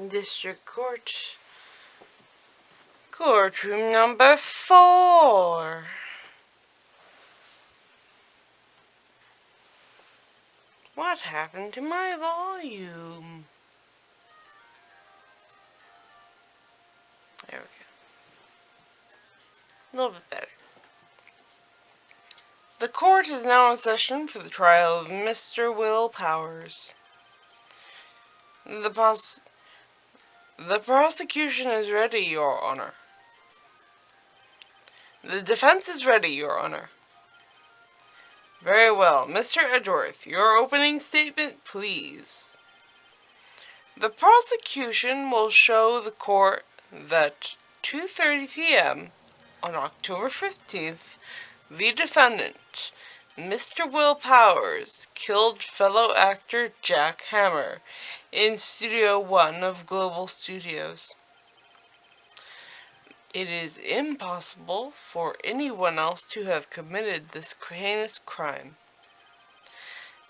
District Court. Courtroom number 4. What happened to my volume? There we go. A little bit better. The court is now in session for the trial of Mr. Will Powers. The prosecution is ready, Your Honor. The defense is ready, Your Honor. Very well. Mr. Edgeworth, your opening statement, please. The prosecution will show the court that 2:30 p.m. on October 15th, the defendant, Mr. Will Powers, killed fellow actor Jack Hammer in Studio 1 of Global Studios. It is impossible for anyone else to have committed this heinous crime.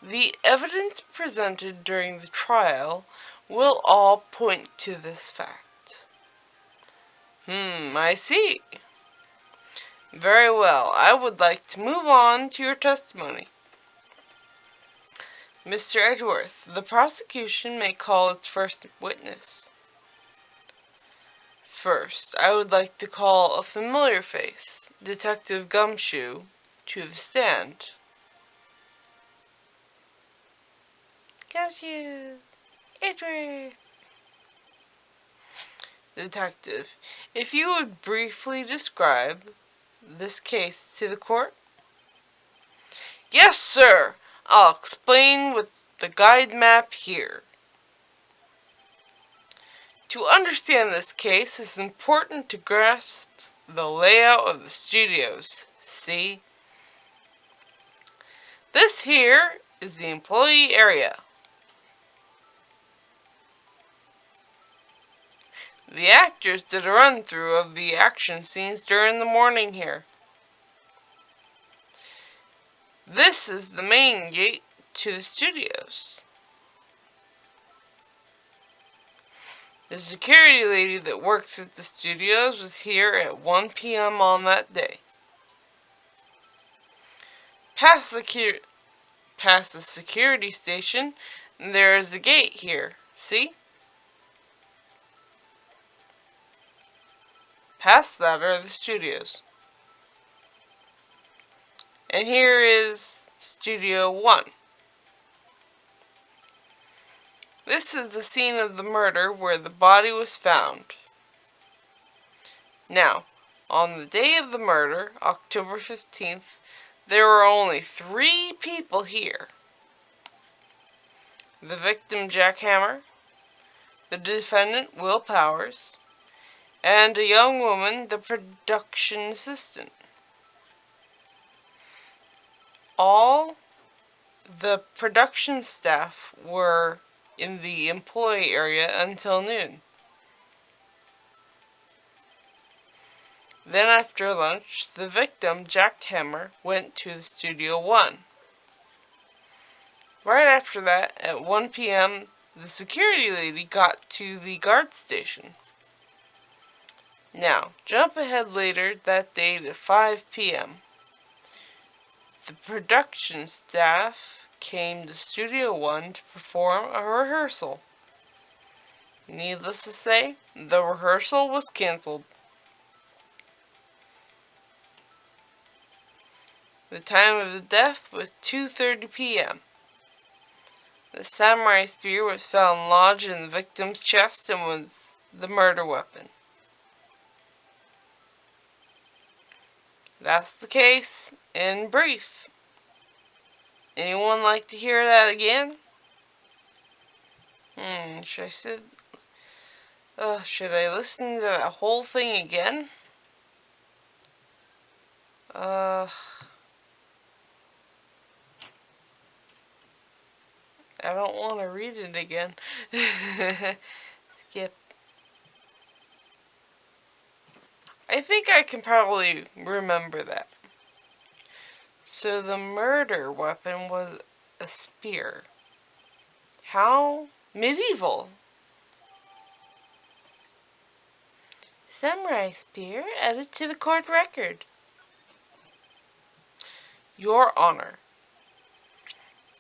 The evidence presented during the trial will all point to this fact. I see. Very well. I would like to move on to your testimony. Mr. Edgeworth, the prosecution may call its first witness. First, I would like to call a familiar face, Detective Gumshoe, to the stand. Gumshoe! Edgeworth! Detective, if you would briefly describe this case to the court? Yes, sir! I'll explain with the guide map here. To understand this case, it's important to grasp the layout of the studios. See? This here is the employee area. The actors did a run-through of the action scenes during the morning here. This is the main gate to the studios. The security lady that works at the studios was here at 1 p.m. on that day. Past the security station, there is a gate here. See? Past that are the studios. And here is Studio 1. This is the scene of the murder where the body was found. Now, on the day of the murder, October 15th, there were only 3 people here. The victim, Jack Hammer, the defendant, Will Powers, and a young woman, the production assistant. All the production staff were in the employee area until noon. Then after lunch, the victim, Jack Hammer, went to the Studio 1. Right after that, at 1 p.m., the security lady got to the guard station. Now, jump ahead later that day to 5 p.m. The production staff came to Studio 1 to perform a rehearsal. Needless to say, the rehearsal was canceled. The time of the death was 2:30 p.m. The samurai spear was found lodged in the victim's chest and was the murder weapon. That's the case in brief. Anyone like to hear that again? Should I listen to that whole thing again? I don't want to read it again. Skip. I think I can probably remember that. So the murder weapon was a spear. How medieval. Samurai spear added to the court record. Your Honor,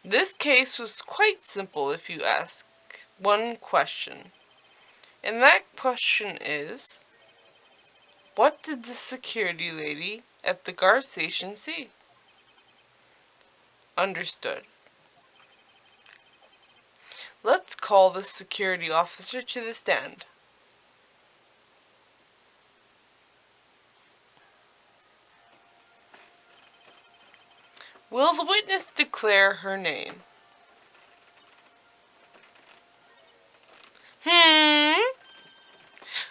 this case was quite simple if you ask one question. And that question is, what did the security lady at the guard station see? Understood. Let's call the security officer to the stand. Will the witness declare her name?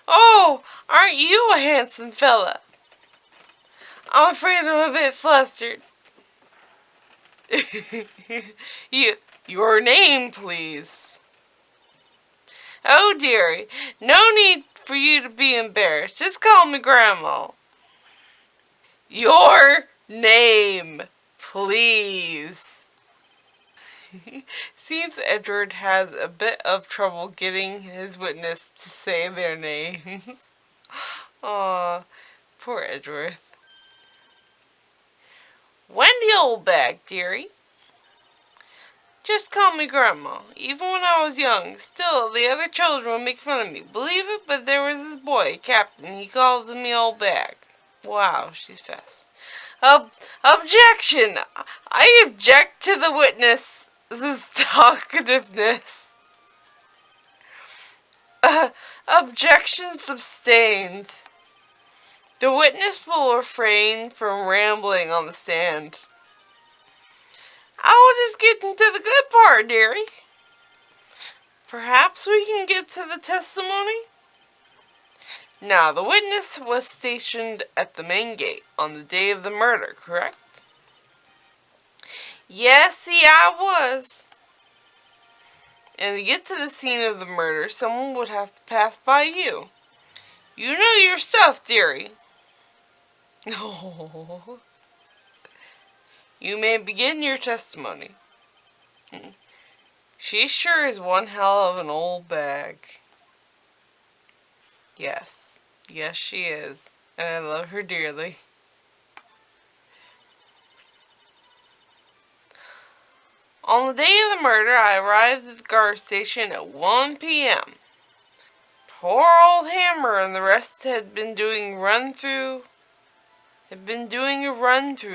Oh, aren't you a handsome fella? I'm afraid I'm a bit flustered. Your name, please. Oh, dearie, no need for you to be embarrassed. Just call me Grandma. Your name, please. Seems Edward has a bit of trouble getting his witness to say their names. Aw, poor Edward. Wendy Oldbag, dearie. Just call me Grandma. Even when I was young, still the other children would make fun of me. Believe it, but there was this boy, Captain. He called me Oldbag. Wow, she's fast. Objection! I object to the witness's talkativeness. Objection sustained. The witness will refrain from rambling on the stand. I will just get into the good part, dearie. Perhaps we can get to the testimony? Now, the witness was stationed at the main gate on the day of the murder, correct? Yes, see, I was. And to get to the scene of the murder, someone would have to pass by you. You know your stuff, dearie. Oh. You may begin your testimony. She sure is one hell of an old bag. Yes. Yes, she is. And I love her dearly. On the day of the murder, I arrived at the guard station at 1 p.m. Poor old Hammer and the rest had been doing a run through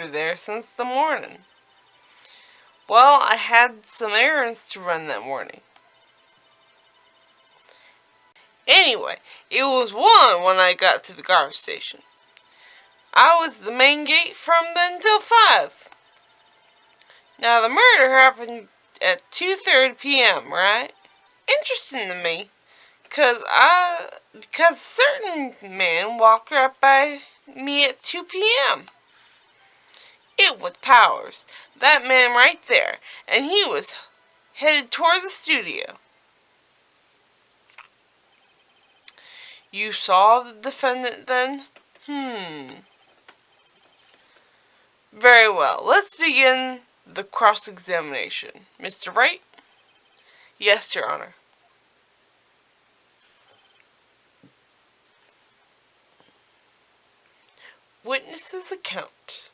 there since the morning. Well, I had some errands to run that morning. Anyway, it was 1 when I got to the guard station. I was at the main gate from then till 5. Now, the murder happened at 2:30 p.m., right? Interesting to me, because a certain man walked right by me at 2 p.m. It was Powers, that man right there, and he was headed toward the studio. You saw the defendant then? Very well. Let's begin the cross-examination. Mr. Wright? Yes, Your Honor. Witness's account.